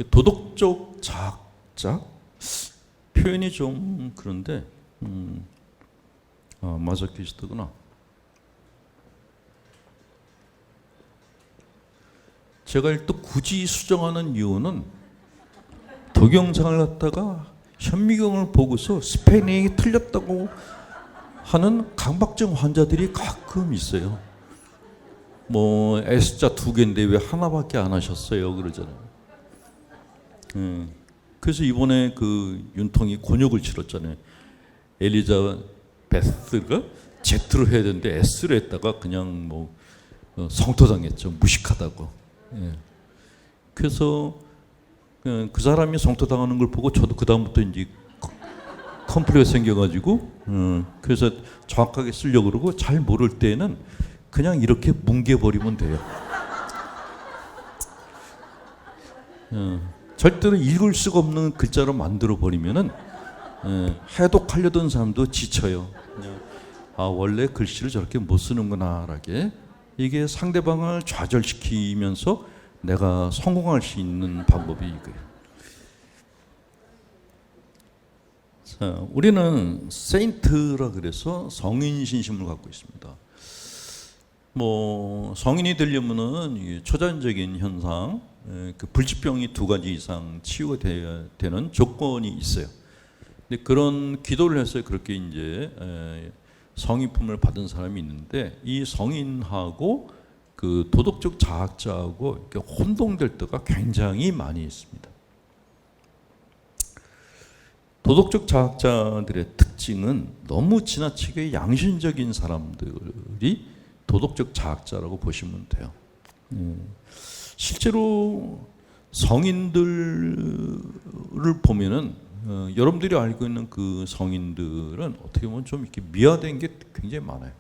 도덕적 자학자 표현이 좀 그런데 마저키스트구나. 제가 일단 굳이 수정하는 이유는 동영상을 갖다가 현미경을 보고서 스페인이 틀렸다고 하는 강박증 환자들이 가끔 있어요. 뭐 S자 2개인데 왜 하나밖에 안 하셨어요? 그러잖아요. 그래서 이번에 그 윤통이 곤욕을 치렀잖아요. 엘리자베스가 Z로 해야 되는데 S로 했다가 그냥 뭐 성토당했죠. 무식하다고. 그래서 그 사람이 성토당하는 걸 보고 저도 그 다음부터 이제 컴플렉스가 생겨가지고 그래서 정확하게 쓰려고 그러고 잘 모를 때는 그냥 이렇게 뭉개버리면 돼요. 절대로 읽을 수가 없는 글자로 만들어버리면은 해독하려던 사람도 지쳐요. 아, 원래 글씨를 저렇게 못 쓰는구나 라게. 이게 상대방을 좌절시키면서 내가 성공할 수 있는 방법이 이거예요. 자, 우리는 세인트라 그래서 성인 신심을 갖고 있습니다. 뭐 성인이 되려면은 초자연적인 현상, 그 불치병이 2가지 이상 치유가 돼야 되는 조건이 있어요. 근데 그런 기도를 해서 그렇게 이제 성인품을 받은 사람이 있는데, 이 성인하고 그 도덕적 자학자하고 이렇게 혼동될 때가 굉장히 많이 있습니다. 도덕적 자학자들의 특징은 너무 지나치게 양심적인 사람들이 도덕적 자학자라고 보시면 돼요. 실제로 성인들을 보면은 여러분들이 알고 있는 그 성인들은 어떻게 보면 좀 이렇게 미화된 게 굉장히 많아요.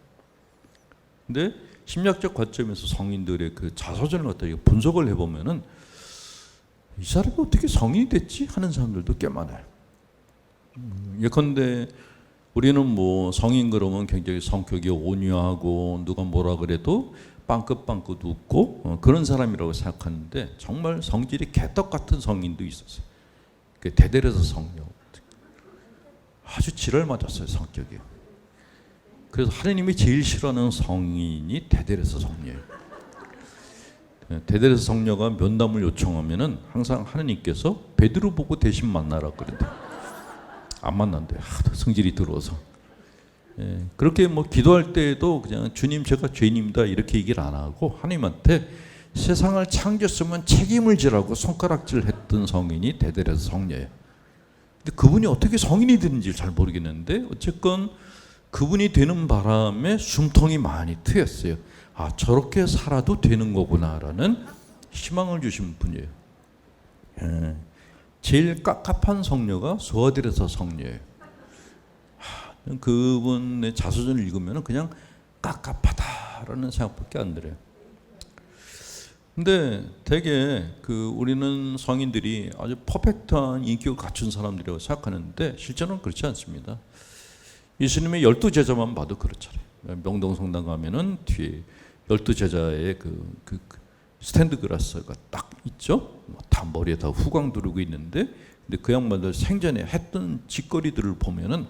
근데 심리학적 관점에서 성인들의 그 자서전을 갖다 분석을 해보면은 이 사람이 어떻게 성인이 됐지 하는 사람들도 꽤 많아요. 예컨대 우리는 뭐 성인 그러면 굉장히 성격이 온유하고 누가 뭐라 그래도 빵긋빵긋 웃고 그런 사람이라고 생각하는데, 정말 성질이 개떡 같은 성인도 있었어요. 대대에서 성녀 아주 지랄 맞았어요, 성격이. 그래서 하느님이 제일 싫어하는 성인이 대대에서 성녀예요. 대대에서 성녀가 면담을 요청하면은 항상 하느님께서 베드로 보고 대신 만나라 그런데 안 만난대요. 하도 성질이 들어서. 그렇게 뭐 기도할 때에도 그냥 주님 제가 죄인입니다 이렇게 얘기를 안 하고 하나님한테 세상을 창조했으면 책임을 지라고 손가락질 했던 성인이 대대에서 성녀예요. 근데 그분이 어떻게 성인이 되는지 잘 모르겠는데 어쨌건 그분이 되는 바람에 숨통이 많이 트였어요. 아, 저렇게 살아도 되는 거구나라는 희망을 주신 분이에요. 제일 깝깝한 성녀가 소아들에서 성녀예요. 그분의 자서전을 읽으면 그냥 깝깝하다라는 생각밖에 안 들어요. 근데 되게 우리는 성인들이 아주 퍼펙트한 인격을 갖춘 사람들이라고 생각하는데 실제로는 그렇지 않습니다. 예수님의 12제자만 봐도 그렇잖아요. 명동성당 가면은 뒤에 12제자의 그 스탠드 그라스가 딱 있죠. 다 머리에 다 후광 두르고 있는데, 근데 그 양반들 생전에 했던 짓거리들을 보면은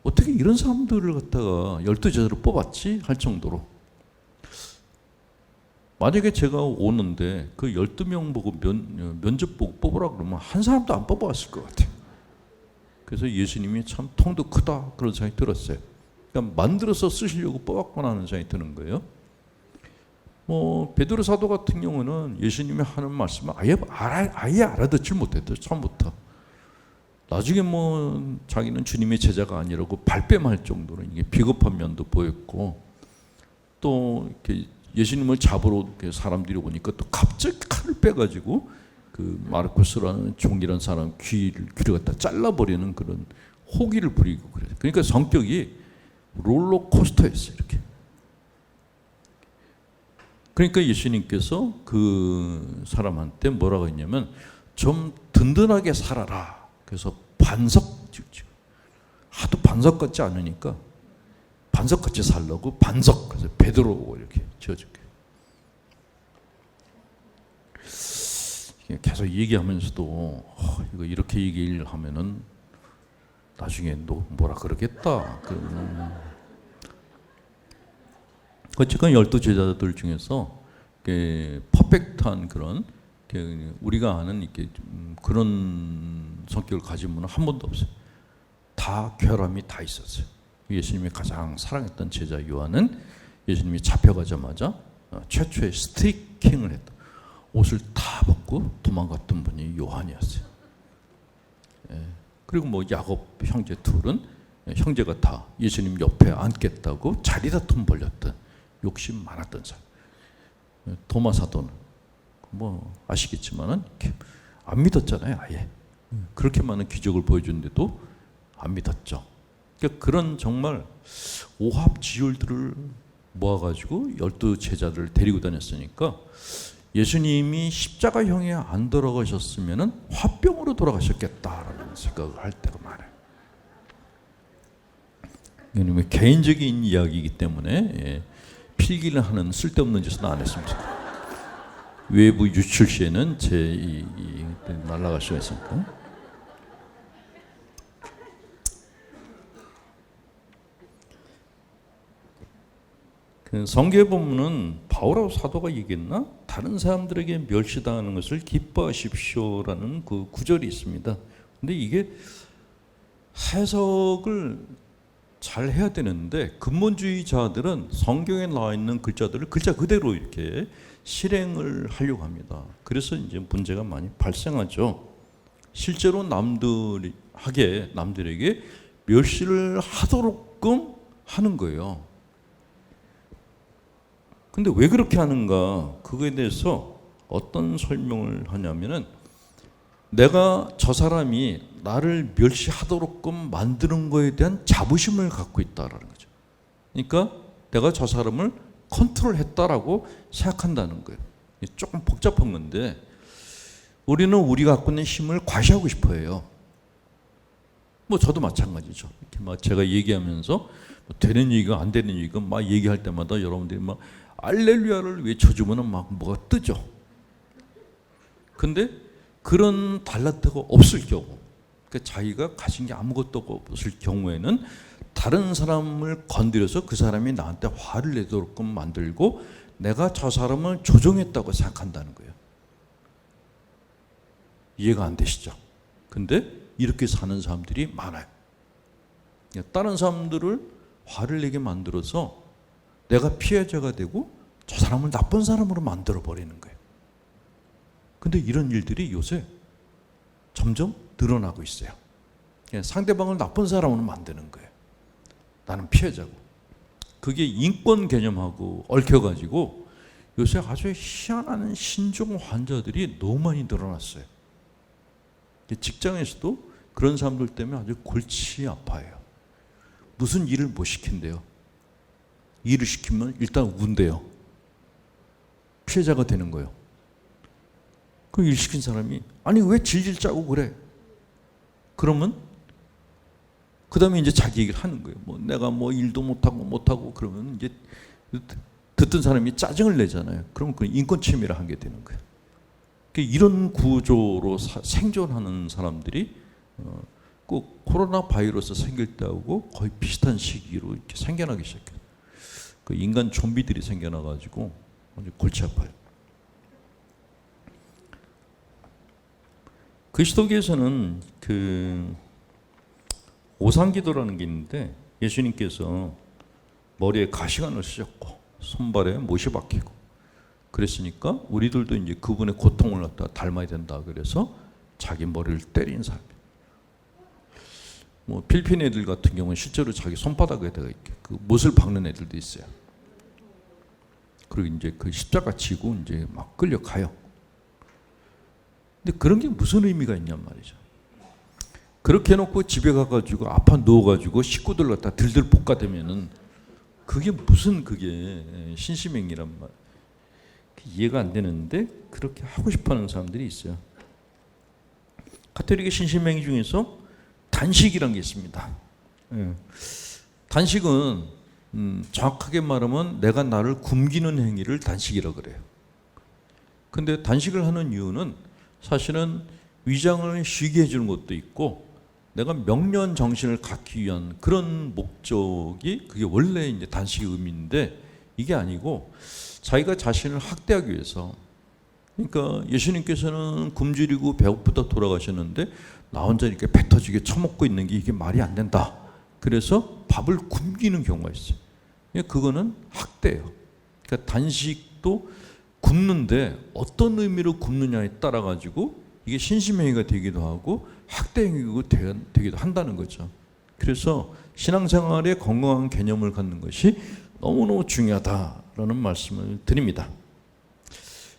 어떻게 이런 사람들을 갖다가 12제자로 뽑았지 할 정도로. 만약에 제가 오는데 그 12명 보고 면접 보고 뽑으라 그러면 한 사람도 안 뽑아왔을 것 같아요. 그래서 예수님이 참 통도 크다 그런 생각이 들었어요. 그러니까 만들어서 쓰시려고 뽑았구나 하는 생각이 드는 거예요. 뭐 베드로 사도 같은 경우는 예수님이 하는 말씀을 아예 알아듣질 못했대요. 처음부터. 나중에 뭐 자기는 주님의 제자가 아니라고 발뺌할 정도로 이게 비겁한 면도 보였고, 또 이렇게 예수님을 잡으러 사람들이 오니까 또 갑자기 칼을 빼가지고 그 마르코스라는 종이라는 사람 귀를 갖다 잘라버리는 그런 호기를 부리고 그래요. 그러니까 성격이 롤러코스터였어요, 이렇게. 그러니까 예수님께서 그 사람한테 뭐라고 했냐면 좀 든든하게 살아라. 그래서 반석, 하도 반석 같지 않으니까 반석같이 살라고 반석, 그래서 베드로 이렇게 지어줄게. 계속 얘기하면서도 이거 이렇게 얘기를 하면은 나중에 너 뭐라 그러겠다. 어쨌건 12제자들 중에서 퍼펙트한 그런 우리가 아는 이렇게 그런 성격을 가진 분은 한 번도 없어요. 다 결함이 다 있었어요. 예수님이 가장 사랑했던 제자 요한은 예수님이 잡혀가자마자 최초의 스트리킹을 했다. 옷을 다 벗고 도망갔던 분이 요한이었어요. 그리고 뭐 야곱 형제 둘은 형제가 다 예수님 옆에 앉겠다고 자리다툼 벌렸던 욕심 많았던 사람. 도마 사도는 뭐 아시겠지만은 안 믿었잖아요, 아예. 그렇게 많은 기적을 보여줬는데도 안 믿었죠. 그러니까 그런 정말 오합지졸들을 모아가지고 12제자들을 데리고 다녔으니까 예수님이 십자가형에 안 돌아가셨으면은 화병으로 돌아가셨겠다라는 생각을 할 때가 많아요. 이놈의 개인적인 이야기이기 때문에 필기를 하는 쓸데없는 짓은 안 했습니다. 외부 유출 시에는 제 날아갈 수가 있으니까. 성경에 보면은 바울 사도가 얘기했나? 다른 사람들에게 멸시당하는 것을 기뻐하십시오라는 그 구절이 있습니다. 근데 이게 해석을 잘 해야 되는데 근본주의자들은 성경에 나와 있는 글자들을 글자 그대로 이렇게 실행을 하려고 합니다. 그래서 이제 문제가 많이 발생하죠. 실제로 남들에게 멸시를 하도록끔 하는 거예요. 근데 왜 그렇게 하는가? 그거에 대해서 어떤 설명을 하냐면은 내가 저 사람이 나를 멸시하도록끔 만드는 거에 대한 자부심을 갖고 있다라는 거죠. 그러니까 내가 저 사람을 컨트롤했다라고 생각한다는 거예요. 조금 복잡한 건데 우리는 우리가 갖고 있는 힘을 과시하고 싶어 해요. 뭐 저도 마찬가지죠. 이렇게 막 제가 얘기하면서 되는 얘기가 안 되는 얘기가 막 얘기할 때마다 여러분들이 막 알렐루야를 외쳐주면 막 뭐가 뜨죠. 근데 그런 달란트가 없을 경우, 그러니까 자기가 가진 게 아무것도 없을 경우에는 다른 사람을 건드려서 그 사람이 나한테 화를 내도록끔 만들고 내가 저 사람을 조종했다고 생각한다는 거예요. 이해가 안 되시죠? 근데 이렇게 사는 사람들이 많아요. 다른 사람들을 화를 내게 만들어서 내가 피해자가 되고 저 사람을 나쁜 사람으로 만들어 버리는 거예요. 근데 이런 일들이 요새 점점 늘어나고 있어요. 상대방을 나쁜 사람으로 만드는 거예요. 나는 피해자고. 그게 인권 개념하고 얽혀가지고 요새 아주 희한한 신종 환자들이 너무 많이 늘어났어요. 직장에서도 그런 사람들 때문에 아주 골치 아파요. 무슨 일을 못 시킨대요. 일을 시키면 일단 운대요. 피해자가 되는 거예요. 그 일 시킨 사람이 아니 왜 질질 짜고 그래? 그러면 그 다음에 이제 자기 얘기를 하는 거예요. 뭐 내가 뭐 일도 못하고 그러면 이제 듣던 사람이 짜증을 내잖아요. 그러면 그 인권 침해를 하게 되는 거예요. 이런 구조로 생존하는 사람들이 꼭 코로나 바이러스 생길 때하고 거의 비슷한 시기로 이렇게 생겨나기 시작해요. 그 인간 좀비들이 생겨나가지고 아주 골치 아파요. 그리스도교에서는 그 오상기도라는 게 있는데 예수님께서 머리에 가시관을 쓰셨고 손발에 못이 박히고 그랬으니까 우리들도 이제 그분의 고통을 갖다 닮아야 된다 그래서 자기 머리를 때린 사람. 뭐 필리핀 애들 같은 경우는 실제로 자기 손바닥에다가 이렇게 그 못을 박는 애들도 있어요. 그리고 이제 그 십자가 지고 이제 막 끌려가요. 근데 그런 게 무슨 의미가 있냔 말이죠. 그렇게 해놓고 집에 가가지고 아파 누워가지고 식구들 갖다 들들 볶아대면은 그게 무슨 그게 신시맹이란 말. 이해가 안 되는데 그렇게 하고 싶어하는 사람들이 있어요. 가톨릭의 신시맹이 중에서 단식이라는 게 있습니다. 단식은 정확하게 말하면 내가 나를 굶기는 행위를 단식이라고 그래요. 근데 단식을 하는 이유는 사실은 위장을 쉬게 해주는 것도 있고 내가 명료한 정신을 갖기 위한 그런 목적이 그게 원래 이제 단식의 의미인데 이게 아니고 자기가 자신을 학대하기 위해서. 그러니까 예수님께서는 굶주리고 배고프다 돌아가셨는데 나 혼자 이렇게 배 터지게 처먹고 있는 게 이게 말이 안 된다. 그래서 밥을 굶기는 경우가 있어요. 그거는 학대예요. 그러니까 단식도 굶는데 어떤 의미로 굶느냐에 따라 가지고 이게 신심행위가 되기도 하고 학대행위가 되기도 한다는 거죠. 그래서 신앙생활에 건강한 개념을 갖는 것이 너무너무 중요하다라는 말씀을 드립니다.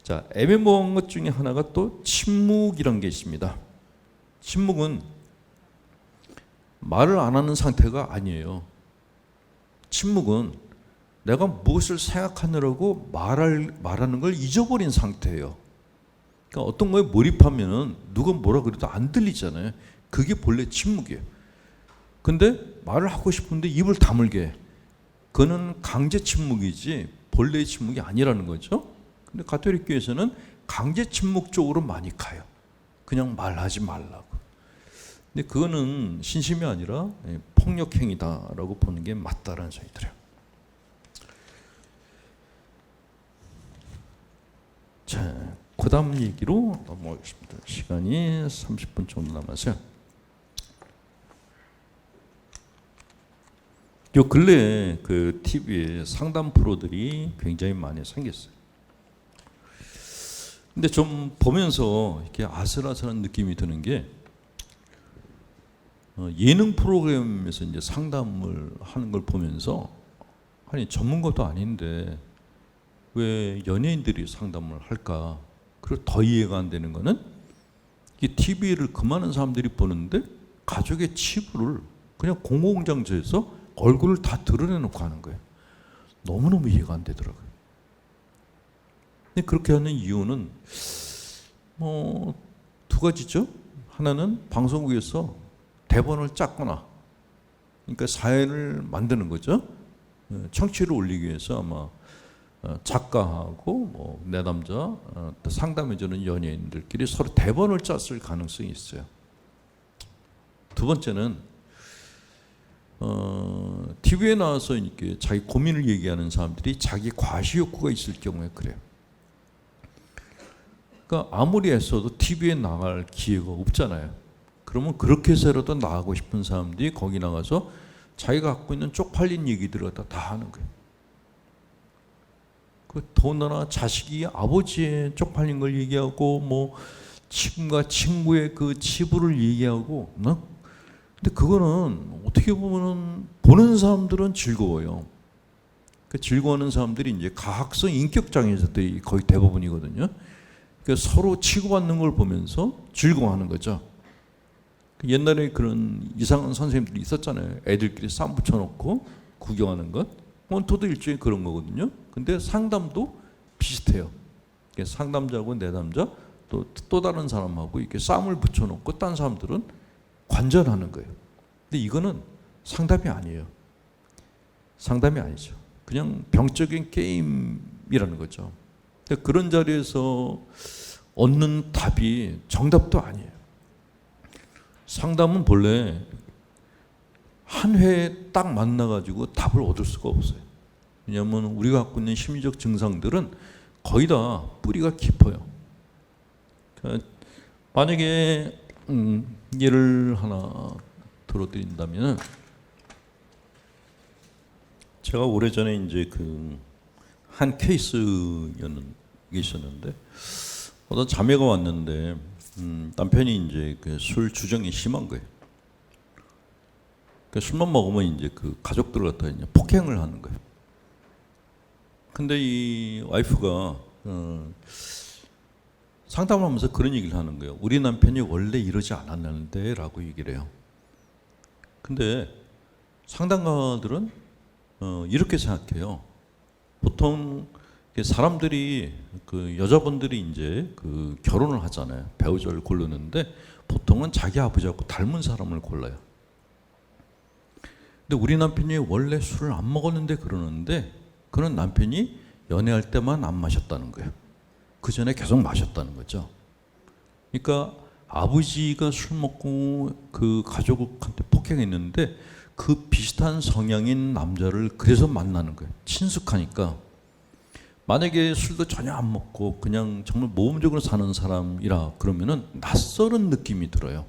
자, 애매모호한 것 중에 하나가 또 침묵이란 게 있습니다. 침묵은 말을 안 하는 상태가 아니에요. 침묵은 내가 무엇을 생각하느라고 말하는 걸 잊어버린 상태예요. 그러니까 어떤 거에 몰입하면은 누가 뭐라 그래도 안 들리잖아요. 그게 본래 침묵이에요. 근데 말을 하고 싶은데 입을 다물게 해. 그거는 강제 침묵이지 본래의 침묵이 아니라는 거죠. 근데 가톨릭 교회에서는 강제 침묵 쪽으로 많이 가요. 그냥 말하지 말라고. 근데 그거는 신심이 아니라 폭력행위다라고 보는 게 맞다라는 생각이 들어요. 자, 그 다음 얘기로 넘어가겠습니다. 시간이 30분 정도 남았어요. 요 근래에 그 TV에 상담 프로들이 굉장히 많이 생겼어요. 근데 좀 보면서 이렇게 아슬아슬한 느낌이 드는 게 예능 프로그램에서 이제 상담을 하는 걸 보면서 아니 전문가도 아닌데 왜 연예인들이 상담을 할까? 그리고 더 이해가 안 되는 거는 이 TV를 그 많은 사람들이 보는데 가족의 치부를 그냥 공공장소에서 얼굴을 다 드러내놓고 하는 거예요. 너무너무 이해가 안 되더라고요. 근데 그렇게 하는 이유는 두 가지죠. 하나는 방송국에서 대본을 짰거나 그러니까 사연을 만드는 거죠. 청취를 올리기 위해서 아마 작가하고 뭐 내담자 상담해주는 연예인들끼리 서로 대본을 짰을 가능성이 있어요. 두 번째는 TV에 나와서 이렇게 자기 고민을 얘기하는 사람들이 자기 과시욕구가 있을 경우에 그래요. 그러니까 아무리 애써도 TV에 나갈 기회가 없잖아요. 그러면 그렇게 해서라도 나가고 싶은 사람들이 거기 나가서 자기가 갖고 있는 쪽팔린 얘기들을 다 하는 거예요. 그 더군다나 자식이 아버지의 쪽팔린 걸 얘기하고 뭐 친구가 친구의 그 치부를 얘기하고 근데 그거는 어떻게 보면은 보는 사람들은 즐거워요. 그 즐거워하는 사람들이 이제 가학성 인격 장애자들이 거의 대부분이거든요. 그러니까 서로 치고받는 걸 보면서 즐거워하는 거죠. 옛날에 그런 이상한 선생님들이 있었잖아요. 애들끼리 쌈 붙여놓고 구경하는 것. 원토도 일종의 그런 거거든요. 근데 상담도 비슷해요. 상담자하고 내담자 또 다른 사람하고 이렇게 쌈을 붙여놓고 딴 사람들은 관전하는 거예요. 근데 이거는 상담이 아니에요. 상담이 아니죠. 그냥 병적인 게임이라는 거죠. 그런 자리에서 얻는 답이 정답도 아니에요. 상담은 본래 한 회에 딱 만나가지고 답을 얻을 수가 없어요. 왜냐하면 우리가 갖고 있는 심리적 증상들은 거의 다 뿌리가 깊어요. 그러니까 만약에 예를 하나 들어드린다면 제가 오래전에 이제 그 한 케이스였는데 어떤 자매가 왔는데 남편이 이제 그 술 주정이 심한 거예요. 그 술만 먹으면 이제 그 가족들을 갖다 이제 폭행을 하는 거예요. 근데 이 와이프가 상담을 하면서 그런 얘기를 하는 거예요. 우리 남편이 원래 이러지 않았는데 라고 얘기를 해요. 근데 상담가들은 이렇게 생각해요. 보통 사람들이 그 여자분들이 이제 그 결혼을 하잖아요. 배우자를 고르는데 보통은 자기 아버지하고 닮은 사람을 골라요. 근데 우리 남편이 원래 술을 안 먹었는데 그러는데 그는 남편이 연애할 때만 안 마셨다는 거예요. 그 전에 계속 마셨다는 거죠. 그러니까 아버지가 술 먹고 그 가족한테 폭행했는데 그 비슷한 성향인 남자를 그래서 만나는 거예요. 친숙하니까. 만약에 술도 전혀 안 먹고 그냥 정말 모험적으로 사는 사람이라 그러면은 낯설은 느낌이 들어요.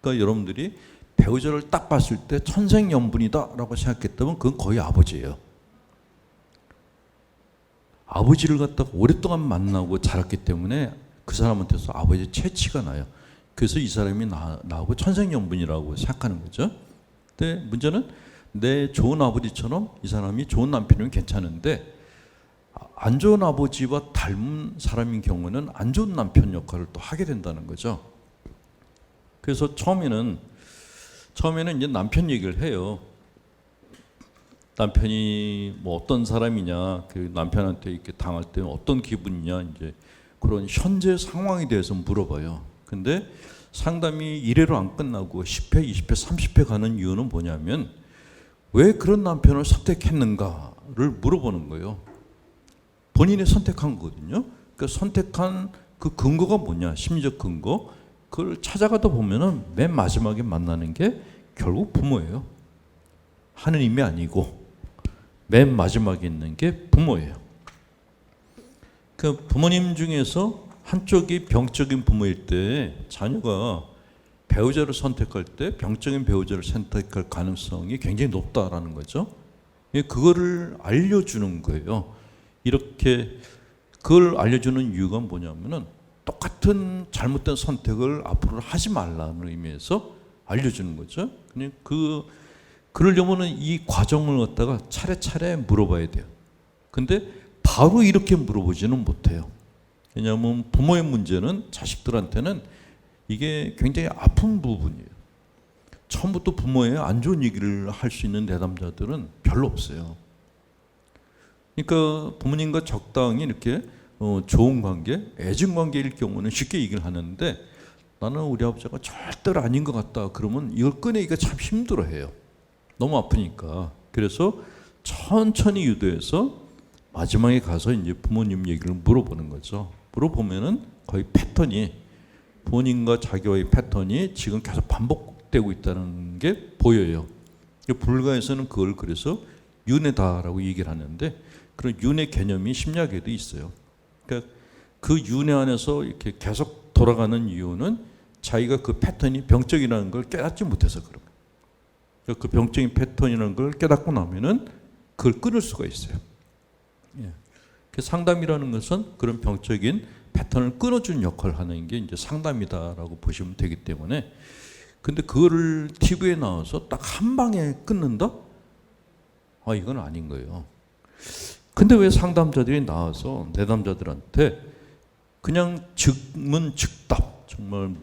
그러니까 여러분들이 배우자를 딱 봤을 때 천생연분이다라고 생각했다면 그건 거의 아버지예요. 아버지를 갖다가 오랫동안 만나고 자랐기 때문에 그 사람한테서 아버지의 채취가 나요. 그래서 이 사람이 나하고 천생연분이라고 생각하는 거죠. 근데 문제는 내 좋은 아버지처럼 이 사람이 좋은 남편이면 괜찮은데 안 좋은 아버지와 닮은 사람인 경우는 안 좋은 남편 역할을 또 하게 된다는 거죠. 그래서 처음에는 이제 남편 얘기를 해요. 남편이 뭐 어떤 사람이냐, 그 남편한테 이렇게 당할 때 어떤 기분이냐, 이제 그런 현재 상황에 대해서 물어봐요. 근데 상담이 1회로 안 끝나고 10회, 20회, 30회 가는 이유는 뭐냐면 왜 그런 남편을 선택했는가를 물어보는 거예요. 본인이 선택한 거거든요. 그러니까 선택한 그 근거가 뭐냐, 심리적 근거. 그걸 찾아가다 보면은 맨 마지막에 만나는 게 결국 부모예요. 하느님이 아니고 맨 마지막에 있는 게 부모예요. 그 부모님 중에서 한쪽이 병적인 부모일 때 자녀가 배우자를 선택할 때 병적인 배우자를 선택할 가능성이 굉장히 높다라는 거죠. 그거를 알려주는 거예요. 이렇게 그걸 알려주는 이유가 뭐냐면은 똑같은 잘못된 선택을 앞으로 하지 말라는 의미에서 알려주는 거죠. 그냥 그러려면은 이 과정을 갖다가 차례차례 물어봐야 돼요. 근데 바로 이렇게 물어보지는 못해요. 왜냐하면 부모의 문제는 자식들한테는 이게 굉장히 아픈 부분이에요. 처음부터 부모의 안 좋은 얘기를 할 수 있는 내담자들은 별로 없어요. 그러니까 부모님과 적당히 이렇게 좋은 관계, 애증 관계일 경우는 쉽게 얘기를 하는데 나는 우리 아버지가 절대로 아닌 것 같다 그러면 이걸 꺼내기가 참 힘들어해요. 너무 아프니까. 그래서 천천히 유도해서 마지막에 가서 이제 부모님 얘기를 물어보는 거죠. 물어보면은 거의 패턴이 부모님과 자기와의 패턴이 지금 계속 반복되고 있다는 게 보여요. 불가에서는 그걸 그래서 윤회다라고 얘기를 하는데 그런 윤회 개념이 심리학에도 있어요. 그러니까 그 윤회 안에서 이렇게 계속 돌아가는 이유는 자기가 그 패턴이 병적이라는 걸 깨닫지 못해서 그런 거예요. 그러니까 그 병적인 패턴이라는 걸 깨닫고 나면은 그걸 끊을 수가 있어요. 예. 상담이라는 것은 그런 병적인 패턴을 끊어주는 역할을 하는 게 이제 상담이다라고 보시면 되기 때문에 근데 그거를 TV에 나와서 딱 한 방에 끊는다? 이건 아닌 거예요. 근데 왜 상담자들이 나와서 내담자들한테 그냥 즉문즉답 정말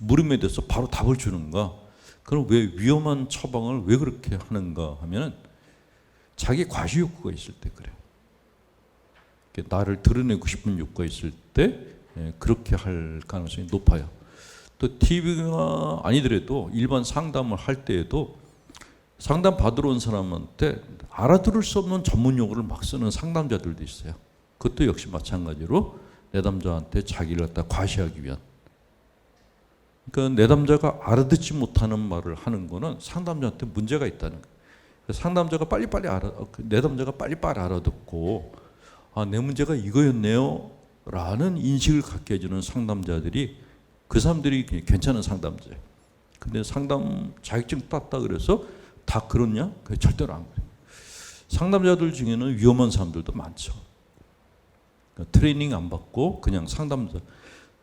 물음에 대해서 바로 답을 주는가? 그럼 왜 위험한 처방을 왜 그렇게 하는가 하면은 자기 과시 욕구가 있을 때 그래요. 나를 드러내고 싶은 욕구가 있을 때 그렇게 할 가능성이 높아요. 또 TV가 아니더라도 일반 상담을 할 때에도 상담 받으러 온 사람한테 알아들을 수 없는 전문 용어를 막 쓰는 상담자들도 있어요. 그것도 역시 마찬가지로 내담자한테 자기를 갖다 과시하기 위한. 그러니까 내담자가 알아듣지 못하는 말을 하는 거는 상담자한테 문제가 있다는 거예요. 상담자가 내담자가 빨리빨리 알아듣고 내 문제가 이거였네요 라는 인식을 갖게 해주는 상담자들이 그 사람들이 괜찮은 상담자예요. 근데 상담 자격증 땄다 그래서 다 그렇냐? 그게 절대로 안 그래요. 상담자들 중에는 위험한 사람들도 많죠. 그러니까 트레이닝 안 받고 그냥 상담자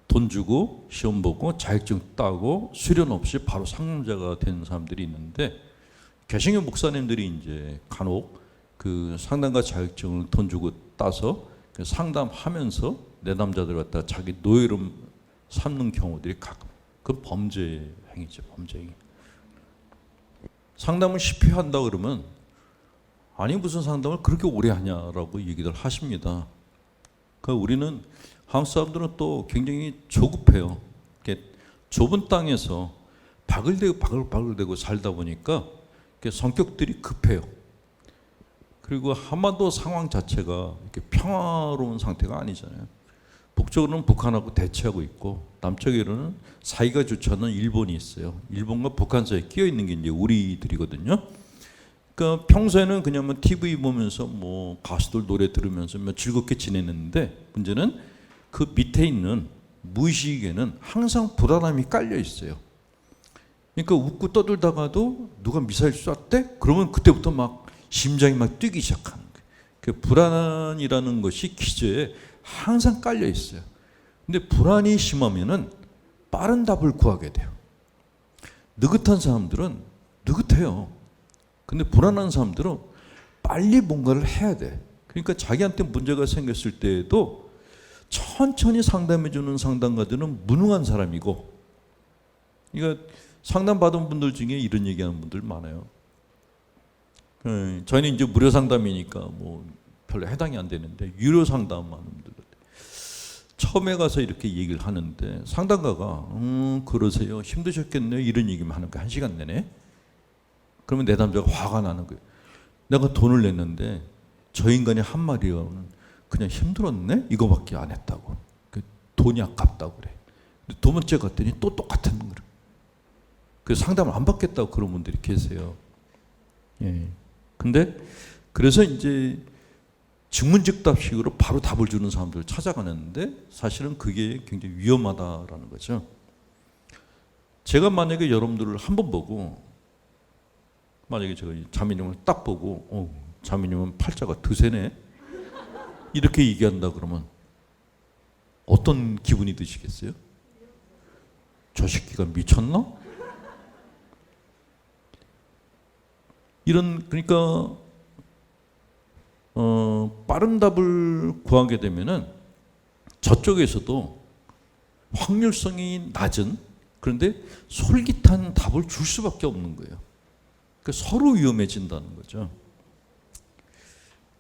돈 주고 시험 보고 자격증 따고 수련 없이 바로 상담자가 되는 사람들이 있는데 개신교 목사님들이 이제 간혹 그 상담가 자격증을 돈 주고 따서 상담하면서 내담자들 갖다 자기 노예로 삼는 경우들이 가끔. 그건 범죄 행위죠, 범죄 행위. 상담을 쉽게 한다 그러면 아니 무슨 상담을 그렇게 오래 하냐라고 얘기들 하십니다. 그러니까 우리는 한국 사람들은 또 굉장히 조급해요. 좁은 땅에서 바글바글대고 살다 보니까 성격들이 급해요. 그리고 한반도 상황 자체가 이렇게 평화로운 상태가 아니잖아요. 북쪽으로는 북한하고 대치하고 있고 남쪽으로는 사이가 좋지 않은 일본이 있어요. 일본과 북한 사이에 끼어 있는 게 이제 우리들이거든요. 그러니까 평소에는 그냥 뭐 TV 보면서 뭐 가수들 노래 들으면서 뭐 즐겁게 지내는데 문제는 그 밑에 있는 무의식에는 항상 불안함이 깔려 있어요. 그러니까 웃고 떠들다가도 누가 미사일 쐈대? 그러면 그때부터 막 심장이 막 뛰기 시작하는 거예요. 그 불안이라는 것이 기저에 항상 깔려 있어요. 근데 불안이 심하면은 빠른 답을 구하게 돼요. 느긋한 사람들은 느긋해요. 근데 불안한 사람들은 빨리 뭔가를 해야 돼. 그러니까 자기한테 문제가 생겼을 때에도 천천히 상담해 주는 상담가들은 무능한 사람이고, 그러니까 상담 받은 분들 중에 이런 얘기하는 분들 많아요. 저희는 이제 무료 상담이니까 뭐 별로 해당이 안 되는데 유료 상담하는 분들 처음에 가서 이렇게 얘기를 하는데 상담가가 그러세요, 힘드셨겠네요, 이런 얘기만 하는 거예요. 1시간 내내. 그러면 내담자가 화가 나는 거예요. 내가 돈을 냈는데 저 인간이 한 마디로는 그냥 힘들었네? 이거밖에 안 했다고. 돈이 아깝다고 그래. 근데 두 번째 갔더니 또 똑같은 거예요. 그래서 상담을 안 받겠다고 그런 분들이 계세요. 예. 근데 그래서 이제 즉문즉답식으로 바로 답을 주는 사람들을 찾아가는데 사실은 그게 굉장히 위험하다라는 거죠. 제가 만약에 여러분들을 한번 보고, 만약에 제가 자매님을 딱 보고 자매님은 팔자가 드세네 이렇게 얘기한다 그러면 어떤 기분이 드시겠어요? 저 새끼가 미쳤나? 이런, 그러니까 빠른 답을 구하게 되면은 저쪽에서도 확률성이 낮은, 그런데 솔깃한 답을 줄 수밖에 없는 거예요. 그러니까 서로 위험해진다는 거죠.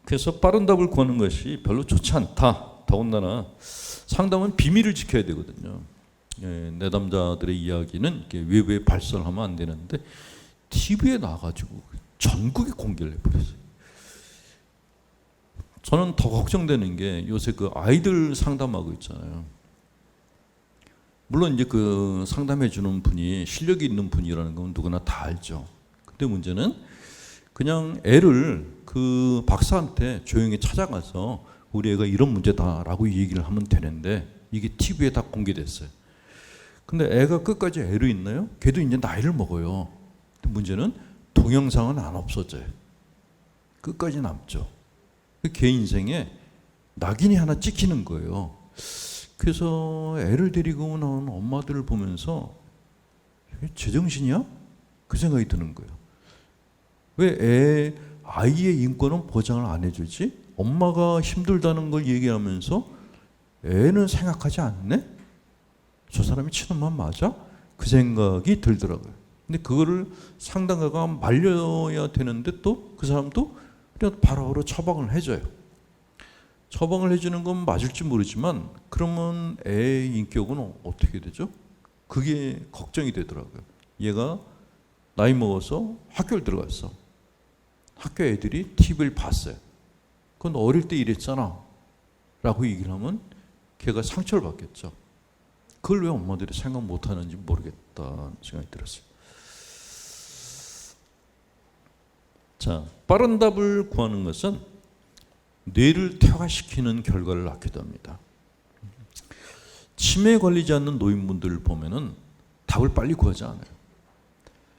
그래서 빠른 답을 구하는 것이 별로 좋지 않다. 더군다나 상담은 비밀을 지켜야 되거든요. 예, 내담자들의 이야기는 이렇게 외부에 발설하면 안 되는데 TV에 나가지고 전국에 공개를 해버렸어요. 저는 더 걱정되는 게 요새 그 아이들 상담하고 있잖아요. 물론 이제 그 상담해 주는 분이 실력이 있는 분이라는 건 누구나 다 알죠. 근데 문제는 그냥 애를 그 박사한테 조용히 찾아가서 우리 애가 이런 문제다라고 얘기를 하면 되는데 이게 TV에 다 공개됐어요. 근데 애가 끝까지 애로 있나요? 걔도 이제 나이를 먹어요. 근데 문제는 동영상은 안 없어져요. 끝까지 남죠. 걔 인생에 낙인이 하나 찍히는 거예요. 그래서 애를 데리고 나온 엄마들을 보면서 제정신이야? 그 생각이 드는 거예요. 왜 아이의 인권은 보장을 안 해주지? 엄마가 힘들다는 걸 얘기하면서 애는 생각하지 않네? 저 사람이 친엄마 맞아? 그 생각이 들더라고요. 근데 그거를 상담가가 말려야 되는데 또 그 사람도 그냥 바로바로 처방을 해줘요. 처방을 해주는 건 맞을지 모르지만 그러면 애의 인격은 어떻게 되죠? 그게 걱정이 되더라고요. 얘가 나이 먹어서 학교를 들어갔어. 학교 애들이 TV를 봤어요. 그건 어릴 때 이랬잖아 라고 얘기를 하면 걔가 상처를 받겠죠. 그걸 왜 엄마들이 생각 못하는지 모르겠다는 생각이 들었어요. 자, 빠른 답을 구하는 것은 뇌를 퇴화시키는 결과를 낳기도 합니다. 치매에 걸리지 않는 노인분들을 보면은 답을 빨리 구하지 않아요.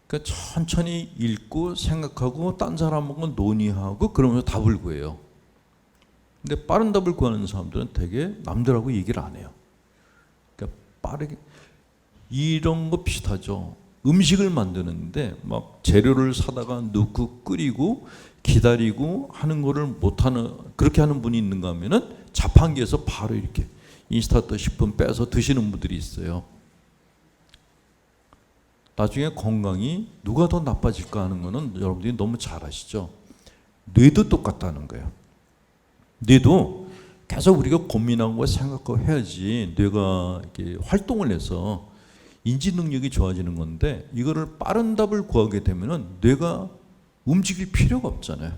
그러니까 천천히 읽고 생각하고 딴 사람하고 논의하고 그러면서 답을 구해요. 근데 빠른 답을 구하는 사람들은 되게 남들하고 얘기를 안 해요. 그러니까 빠르게, 이런 거 비슷하죠. 음식을 만드는데 막 재료를 사다가 넣고 끓이고 기다리고 하는 거를 못하는, 그렇게 하는 분이 있는가 하면은 자판기에서 바로 이렇게 인스턴트 식품 빼서 드시는 분들이 있어요. 나중에 건강이 누가 더 나빠질까 하는 거는 여러분들이 너무 잘 아시죠. 뇌도 똑같다는 거예요. 뇌도 계속 우리가 고민하고 생각하고 해야지 뇌가 이렇게 활동을 해서 인지 능력이 좋아지는 건데, 이거를 빠른 답을 구하게 되면은 뇌가 움직일 필요가 없잖아요.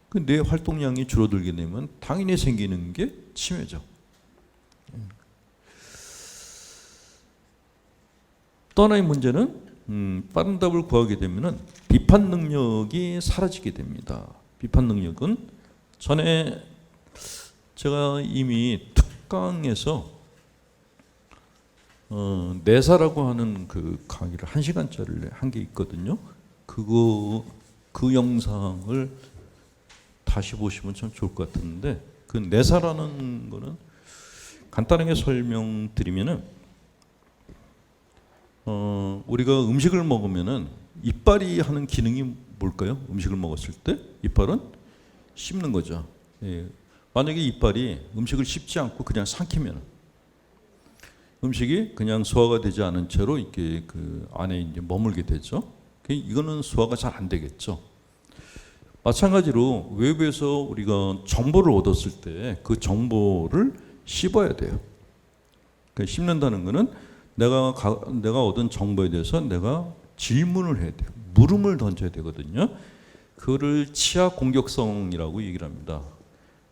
그 뇌 활동량이 줄어들게 되면 당연히 생기는 게 치매죠. 또 하나의 문제는 빠른 답을 구하게 되면은 비판 능력이 사라지게 됩니다. 비판 능력은 전에 제가 이미 특강에서 내사라고 하는 그 강의를 1시간짜리를 한 게 있거든요. 그 영상을 다시 보시면 참 좋을 것 같은데, 그 내사라는 거는 간단하게 설명드리면은 우리가 음식을 먹으면은 이빨이 하는 기능이 뭘까요? 음식을 먹었을 때 이빨은 씹는 거죠. 예. 만약에 이빨이 음식을 씹지 않고 그냥 삼키면 음식이 그냥 소화가 되지 않은 채로 이렇게 그 안에 이제 머물게 되죠. 이거는 소화가 잘 안 되겠죠. 마찬가지로 외부에서 우리가 정보를 얻었을 때 그 정보를 씹어야 돼요. 그러니까 씹는다는 거는 내가 얻은 정보에 대해서 내가 질문을 해야 돼요. 물음을 던져야 되거든요. 그거를 치아 공격성이라고 얘기를 합니다.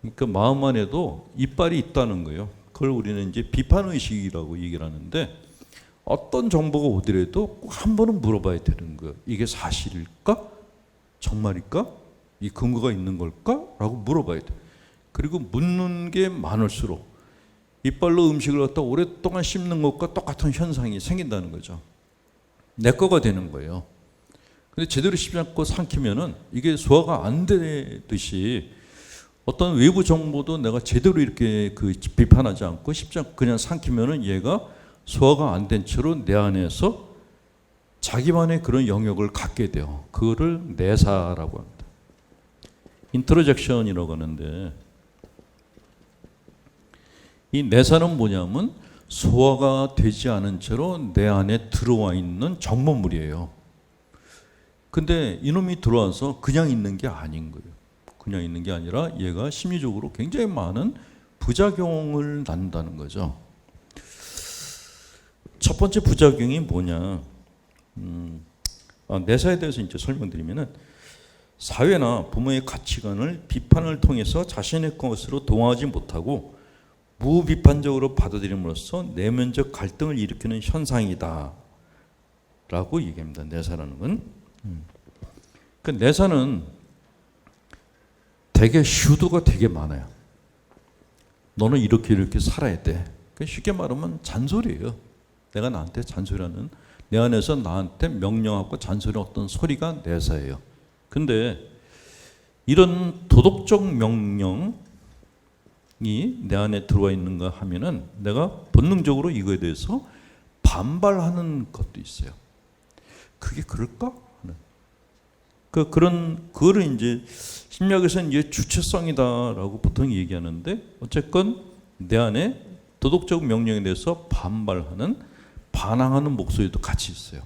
그러니까 마음 안에도 이빨이 있다는 거예요. 그걸 우리는 이제 비판의식이라고 얘기를 하는데, 어떤 정보가 오더라도 꼭 한 번은 물어봐야 되는 거예요. 이게 사실일까? 정말일까? 이 근거가 있는 걸까? 라고 물어봐야 돼요. 그리고 묻는 게 많을수록 이빨로 음식을 갖다 오랫동안 씹는 것과 똑같은 현상이 생긴다는 거죠. 내 거가 되는 거예요. 근데 제대로 씹지 않고 삼키면은 이게 소화가 안 되듯이 어떤 외부 정보도 내가 제대로 이렇게 그 비판하지 않고 씹지 않고 그냥 삼키면은 얘가 소화가 안 된 채로 내 안에서 자기만의 그런 영역을 갖게 돼요. 그거를 내사라고 합니다. 인트로젝션이라고 하는데, 이 내사는 뭐냐면 소화가 되지 않은 채로 내 안에 들어와 있는 정보물이에요. 근데 이놈이 들어와서 그냥 있는 게 아닌 거예요. 그냥 있는 게 아니라 얘가 심리적으로 굉장히 많은 부작용을 낳는다는 거죠. 첫 번째 부작용이 뭐냐? 내사에 대해서 이제 설명드리면은, 사회나 부모의 가치관을 비판을 통해서 자신의 것으로 동화하지 못하고 무비판적으로 받아들임으로써 내면적 갈등을 일으키는 현상이다 라고 얘기합니다. 내사라는 건. 그 내사는 되게 슈도가 되게 많아요. 너는 이렇게 살아야 돼. 쉽게 말하면 잔소리예요. 내가 나한테 잔소리하는, 내 안에서 나한테 명령하고 잔소리하는 어떤 소리가 내사예요. 근데 이런 도덕적 명령이 내 안에 들어와 있는가 하면은 내가 본능적으로 이거에 대해서 반발하는 것도 있어요. 그게 그럴까? 그거를 이제 심리학에서는 이제 주체성이다라고 보통 얘기하는데, 어쨌건 내 안에 도덕적 명령에 대해서 반항하는 목소리도 같이 있어요.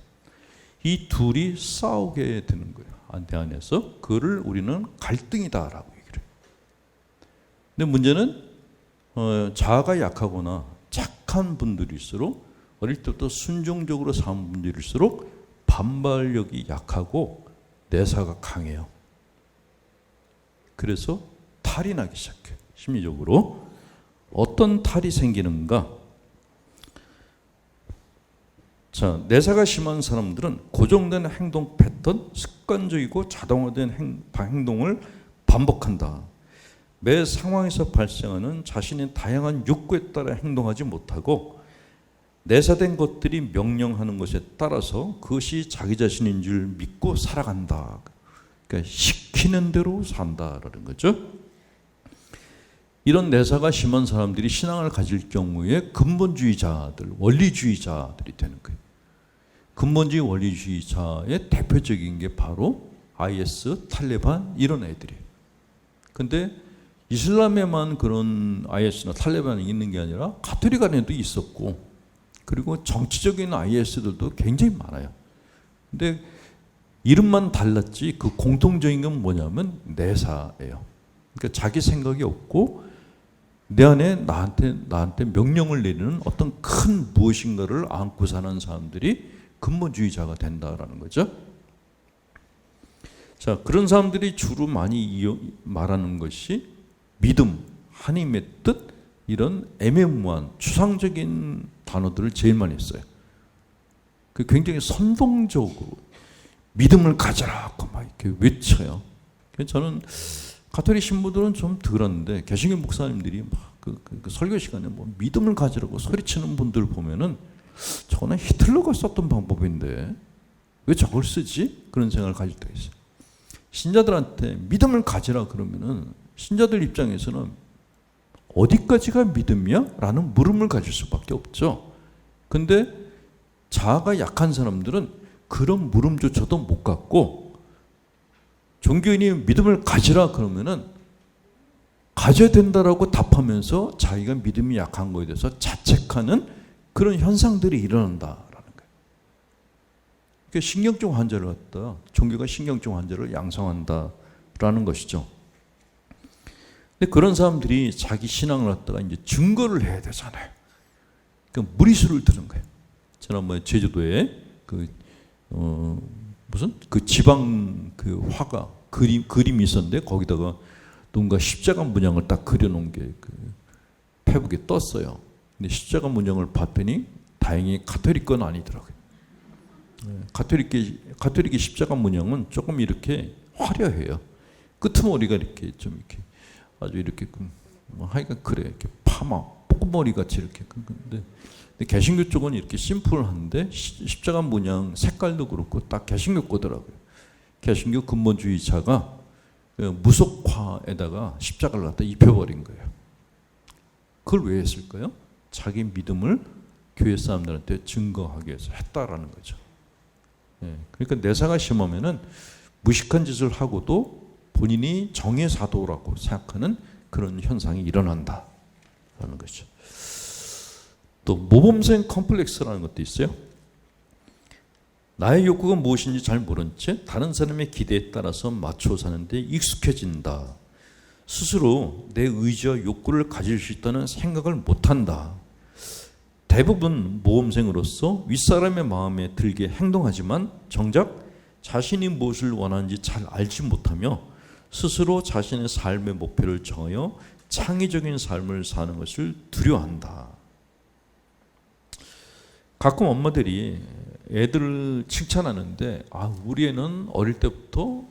이 둘이 싸우게 되는 거예요. 내 안에서. 그거를 우리는 갈등이다라고 얘기를 해요. 근데 문제는 자아가 약하거나 착한 분들일수록, 어릴 때부터 순종적으로 산 분들일수록 반발력이 약하고 내사가 강해요. 그래서 탈이 나기 시작해요. 심리적으로. 어떤 탈이 생기는가? 자, 내사가 심한 사람들은 고정된 행동 패턴, 습관적이고 자동화된 행동을 반복한다. 매 상황에서 발생하는 자신의 다양한 욕구에 따라 행동하지 못하고 내사된 것들이 명령하는 것에 따라서 그것이 자기 자신인 줄 믿고 살아간다. 그러니까 시키는 대로 산다라는 거죠. 이런 내사가 심한 사람들이 신앙을 가질 경우에 근본주의자들, 원리주의자들이 되는 거예요. 근본주의 원리주의자의 대표적인 게 바로 IS, 탈레반 이런 애들이에요. 근데 이슬람에만 그런 IS나 탈레반이 있는 게 아니라 가톨릭 안에도 있었고, 그리고 정치적인 IS들도 굉장히 많아요. 근데 이름만 달랐지 그 공통적인 건 뭐냐면 내사예요. 그러니까 자기 생각이 없고 내 안에 나한테 명령을 내리는 어떤 큰 무엇인가를 안고 사는 사람들이 근본주의자가 된다라는 거죠. 자, 그런 사람들이 주로 많이 말하는 것이 믿음, 하나님의 뜻, 이런 애매모호한 추상적인 단어들을 제일 많이 써요. 그 굉장히 선동적으로 믿음을 가져라고 막 이렇게 외쳐요. 저는 가톨릭 신부들은 좀 덜었는데 개신교 목사님들이 막 그 설교 시간에 뭐 믿음을 가지라고 소리치는 분들 보면은 저거는 히틀러가 썼던 방법인데 왜 저걸 쓰지? 그런 생각을 가질 때가 있어요. 신자들한테 믿음을 가지라 그러면은 신자들 입장에서는 어디까지가 믿음이야? 라는 물음을 가질 수밖에 없죠. 근데 자아가 약한 사람들은 그런 물음조차도 못 갖고 종교인이 믿음을 가지라 그러면은 가져야 된다라고 답하면서 자기가 믿음이 약한 거에 대해서 자책하는 그런 현상들이 일어난다라는 거예요. 그러니까 신경증 환자를 갖다 종교가 신경증 환자를 양성한다라는 것이죠. 근데 그런 사람들이 자기 신앙을 갖다가 이제 증거를 해야 되잖아요. 그러니까 무리수를 드는 거예요. 지난번에 제주도에 무슨 그 지방 그 화가 그림이 있었는데 거기다가 누군가 십자가 문양을 딱 그려놓은 게 그 페북에 떴어요. 근데 십자가 문양을 봤더니 다행히 가톨릭 건 아니더라고요. 가톨릭의 십자가 문양은 조금 이렇게 화려해요. 끄트머리가 이렇게 좀 이렇게 아주 이렇게 뭐 하여간 그래 이렇게 파마 뽀금머리 같이 이렇게 근데 개신교 쪽은 이렇게 심플한데 십자가 문양 색깔도 그렇고 딱 개신교 거더라고요. 개신교 근본주의자가 무속화에다가 십자가를 갖다 입혀버린 거예요. 그걸 왜 했을까요? 자기 믿음을 교회 사람들한테 증거하기 위해서 했다라는 거죠. 그러니까 내사가 심하면은 무식한 짓을 하고도 본인이 정의 사도라고 생각하는 그런 현상이 일어난다라는 거죠. 또 모범생 컴플렉스라는 것도 있어요. 나의 욕구가 무엇인지 잘 모른 채 다른 사람의 기대에 따라서 맞춰 사는데 익숙해진다. 스스로 내 의지와 욕구를 가질 수 있다는 생각을 못한다. 대부분 모범생으로서 윗사람의 마음에 들게 행동하지만 정작 자신이 무엇을 원하는지 잘 알지 못하며 스스로 자신의 삶의 목표를 정하여 창의적인 삶을 사는 것을 두려워한다. 가끔 엄마들이 애들을 칭찬하는데 우리 애는 어릴 때부터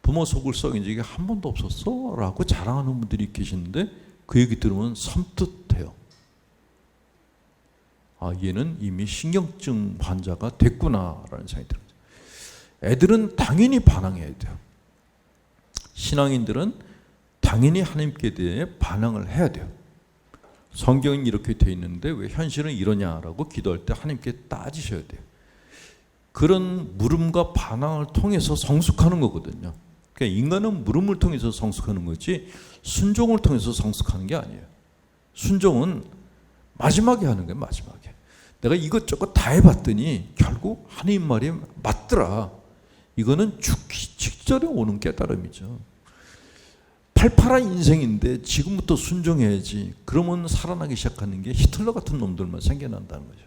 부모 속을 썩인 적이 한 번도 없었어 라고 자랑하는 분들이 계시는데 그 얘기 들으면 섬뜩해요. 얘는 이미 신경증 환자가 됐구나라는 생각이 들어요. 애들은 당연히 반항해야 돼요. 신앙인들은 당연히 하나님께 대해 반항을 해야 돼요. 성경은 이렇게 돼 있는데 왜 현실은 이러냐라고 기도할 때 하나님께 따지셔야 돼요. 그런 물음과 반항을 통해서 성숙하는 거거든요. 그러니까 인간은 물음을 통해서 성숙하는 거지 순종을 통해서 성숙하는 게 아니에요. 순종은 마지막에 하는 거예요. 마지막에. 내가 이것저것 다 해봤더니 결국 하나님 말이 맞더라. 이거는 죽기 직전에 오는 깨달음이죠. 팔팔한 인생인데 지금부터 순종해야지. 그러면 살아나기 시작하는 게 히틀러 같은 놈들만 생겨난다는 거죠.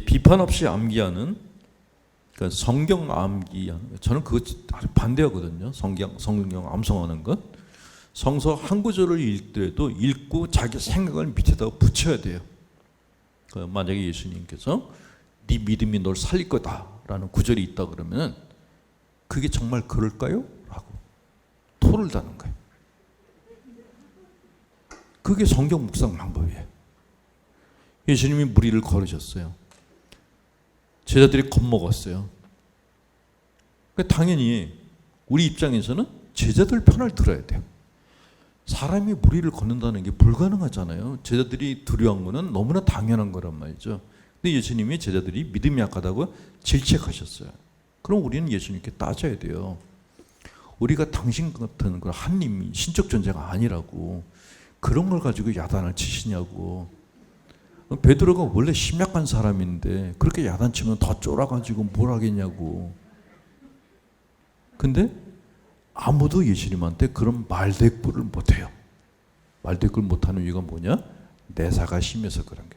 비판 없이 암기하는, 그러니까 성경 암기하는 거. 저는 그거 반대하거든요. 성경 암송하는 것. 성서 한 구절을 읽더라도 읽고 자기 생각을 밑에다가 붙여야 돼요. 그러니까 만약에 예수님께서 네 믿음이 널 살릴 거다라는 구절이 있다 그러면 그게 정말 그럴까요? 라고 토를 다는 거예요. 그게 성경 묵상 방법이에요. 예수님이 무리를 걸으셨어요. 제자들이 겁먹었어요. 당연히 우리 입장에서는 제자들 편을 들어야 돼요. 사람이 무리를 걷는다는 게 불가능하잖아요. 제자들이 두려워한 거는 너무나 당연한 거란 말이죠. 근데 예수님이 제자들이 믿음이 약하다고 질책하셨어요. 그럼 우리는 예수님께 따져야 돼요. 우리가 당신 같은 그 하나님이 신적 존재가 아니라고 그런 걸 가지고 야단을 치시냐고. 베드로가 원래 심약한 사람인데 그렇게 야단치면 더 쫄아가지고 뭘 하겠냐고. 근데 아무도 예수님한테 그런 말대꾸를 못해요. 말대꾸를 못하는 이유가 뭐냐? 내사가 심해서 그런 게.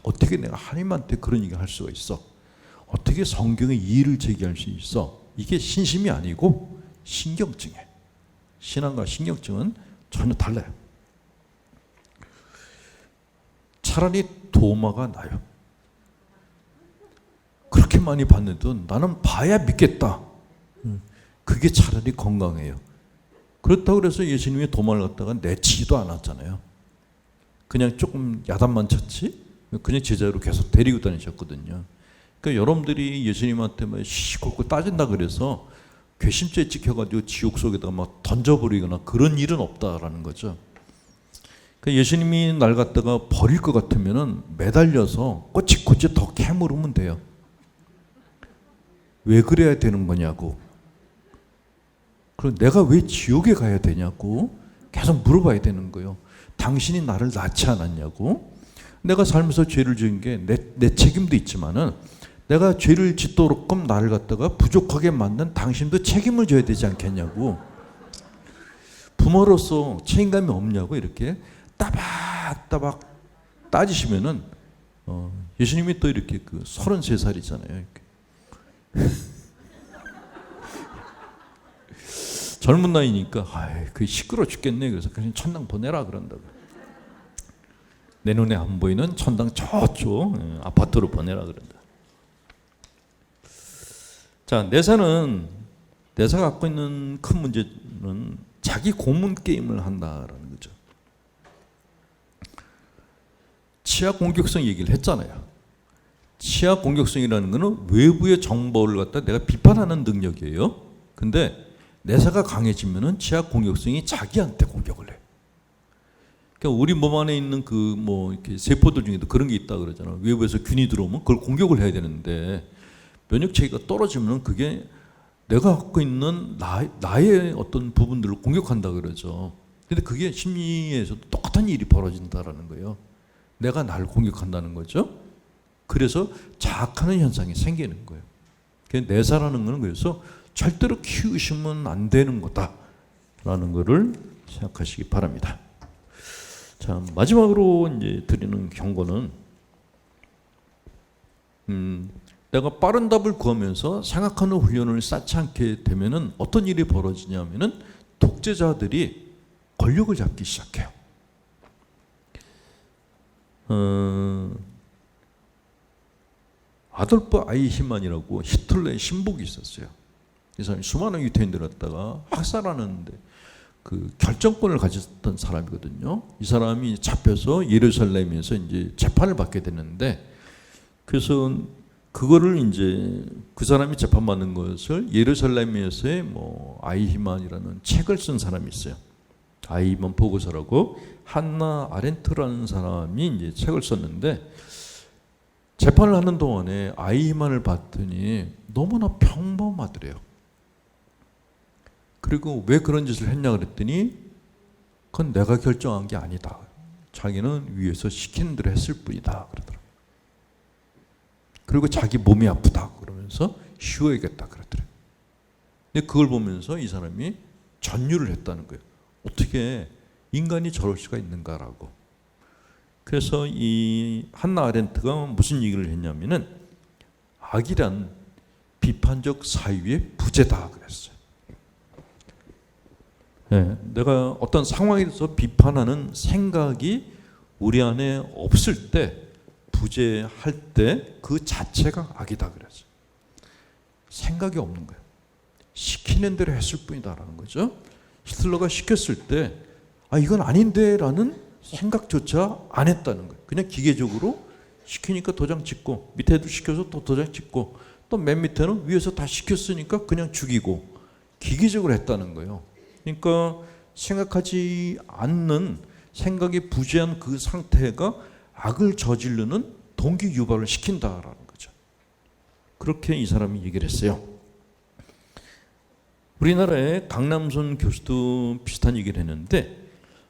어떻게 내가 하나님한테 그런 얘기를 할 수가 있어? 어떻게 성경에 이의를 제기할 수 있어? 이게 신심이 아니고 신경증이에요. 신앙과 신경증은 전혀 달라요. 차라리 도마가 나요. 그렇게 많이 봤는데도 나는 봐야 믿겠다. 그게 차라리 건강해요. 그렇다고 그래서 예수님이 도마를 갖다가 내치지도 않았잖아요. 그냥 조금 야단만 쳤지 그냥 제자로 계속 데리고 다니셨거든요. 그러니까 여러분들이 예수님한테 막 시시콜콜 따진다 그래서 괘씸죄 찍혀가지고 지옥 속에다가 막 던져버리거나 그런 일은 없다라는 거죠. 그러니까 예수님이 날 갖다가 버릴 것 같으면은 매달려서 꼬치꼬치 더 캐물으면 돼요. 왜 그래야 되는 거냐고. 그리고 내가 왜 지옥에 가야 되냐고 계속 물어봐야 되는 거예요. 당신이 나를 낳지 않았냐고. 내가 살면서 죄를 지은 게 내 책임도 있지만은 내가 죄를 짓도록끔 나를 갖다가 부족하게 만든 당신도 책임을 져야 되지 않겠냐고. 부모로서 책임감이 없냐고 이렇게 따박따박 따지시면은 예수님이 또 이렇게 33살이잖아요. 이렇게. 젊은 나이니까 그 시끄러워 죽겠네. 그래서 그냥 천당 보내라 그런다고. 내 눈에 안 보이는 천당 저쪽 아파트로 보내라 그런다. 자, 내사가 갖고 있는 큰 문제는 자기 고문 게임을 한다라는 거죠. 치아 공격성 얘기를 했잖아요. 치아 공격성이라는 것은 외부의 정보를 갖다 내가 비판하는 능력이에요. 근데 내사가 강해지면은 치아 공격성이 자기한테 공격을 해. 그러니까 우리 몸 안에 있는 이렇게 세포들 중에도 그런 게 있다 그러잖아. 외부에서 균이 들어오면 그걸 공격을 해야 되는데 면역 체계가 떨어지면 그게 내가 갖고 있는 나의 어떤 부분들을 공격한다 그러죠. 근데 그게 심리에서도 똑같은 일이 벌어진다라는 거예요. 내가 나를 공격한다는 거죠. 그래서 자학하는 현상이 생기는 거예요. 내사라는 거는 그래서 절대로 키우시면 안 되는 거다라는 것을 생각하시기 바랍니다. 자, 마지막으로 이제 드리는 경고는 내가 빠른 답을 구하면서 생각하는 훈련을 쌓지 않게 되면은 어떤 일이 벌어지냐면은 독재자들이 권력을 잡기 시작해요. 아돌프 아이히만이라고 히틀러의 신복이 있었어요. 이 사람이 수많은 유태인들을 갖다가 학살하는데 그 결정권을 가졌던 사람이거든요. 이 사람이 잡혀서 예루살렘에서 이제 재판을 받게 됐는데, 그래서 그거를 이제 그 사람이 재판받는 것을 예루살렘에서의 아이히만이라는 책을 쓴 사람이 있어요. 아이히만 보고서라고 한나 아렌트라는 사람이 이제 책을 썼는데, 재판을 하는 동안에 아이히만을 봤더니 너무나 평범하더래요. 그리고 왜 그런 짓을 했냐 그랬더니 그건 내가 결정한 게 아니다. 자기는 위에서 시키는 대로 했을 뿐이다 그러더라고요. 그리고 자기 몸이 아프다 그러면서 쉬어야겠다 그러더래요. 근데 그걸 보면서 이 사람이 전율을 했다는 거예요. 어떻게 인간이 저럴 수가 있는가라고. 그래서 이 한나 아렌트가 무슨 얘기를 했냐면은 악이란 비판적 사유의 부재다 그랬어요. 네, 내가 어떤 상황에서 비판하는 생각이 우리 안에 없을 때, 부재할 때 그 자체가 악이다 그랬어요. 생각이 없는 거예요. 시키는 대로 했을 뿐이다라는 거죠. 히틀러가 시켰을 때 이건 아닌데 라는 생각조차 안 했다는 거예요. 그냥 기계적으로 시키니까 도장 찍고, 밑에도 시켜서 또 도장 찍고, 또 맨 밑에는 위에서 다 시켰으니까 그냥 죽이고, 기계적으로 했다는 거예요. 그러니까 생각하지 않는 생각이 부재한 그 상태가 악을 저지르는 동기 유발을 시킨다라는 거죠. 그렇게 이 사람이 얘기를 했어요. 우리나라의 강남선 교수도 비슷한 얘기를 했는데,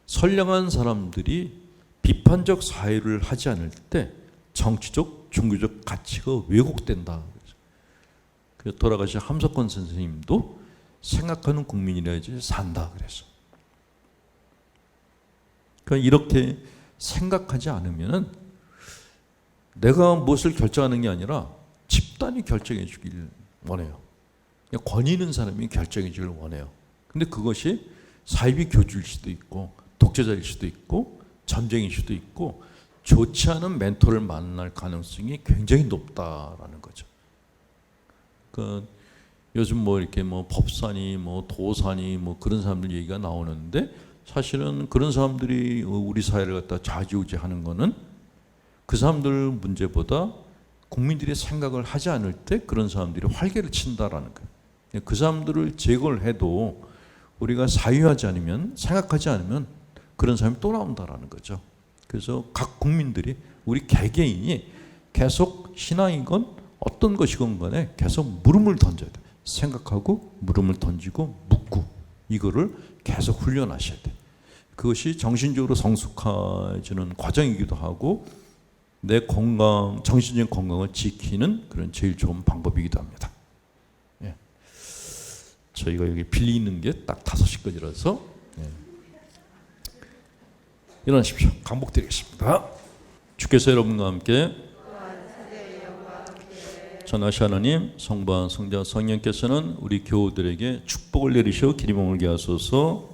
선량한 사람들이 비판적 사회를 하지 않을 때 정치적, 종교적 가치가 왜곡된다. 그래서 돌아가신 함석헌 선생님도 생각하는 국민이라야지 산다 그랬어. 그러니까 이렇게 생각하지 않으면은 내가 무엇을 결정하는 게 아니라 집단이 결정해 주길 원해요. 권위 있는 사람이 결정해 주길 원해요. 근데 그것이 사이비 교주일 수도 있고 독재자일 수도 있고 전쟁일 수도 있고 좋지 않은 멘토를 만날 가능성이 굉장히 높다라는 거죠. 그 요즘 뭐 이렇게 뭐 법사니 뭐 도사니 뭐 그런 사람들 얘기가 나오는데 사실은 그런 사람들이 우리 사회를 갖다 좌지우지하는 거는 그 사람들 문제보다 국민들이 생각을 하지 않을 때 그런 사람들이 활개를 친다라는 거예요. 그 사람들을 제거를 해도 우리가 사유하지 않으면 생각하지 않으면 그런 사람이 또 나온다라는 거죠. 그래서 각 국민들이 우리 개개인이 계속 신앙이건 어떤 것이건 간에 계속 물음을 던져야 돼요. 생각하고 물음을 던지고 묻고 이거를 계속 훈련하셔야 돼요. 그것이 정신적으로 성숙해지는 과정이기도 하고 내 건강, 정신적인 건강을 지키는 그런 제일 좋은 방법이기도 합니다. 예. 저희가 여기 빌리는 게 딱 5시까지라서 예. 일어나십시오. 강복드리겠습니다. 주께서 여러분과 함께 전하시 하나님, 성부와 성자 성령께서는 우리 교우들에게 축복을 내리셔 기름을 부게 하소서.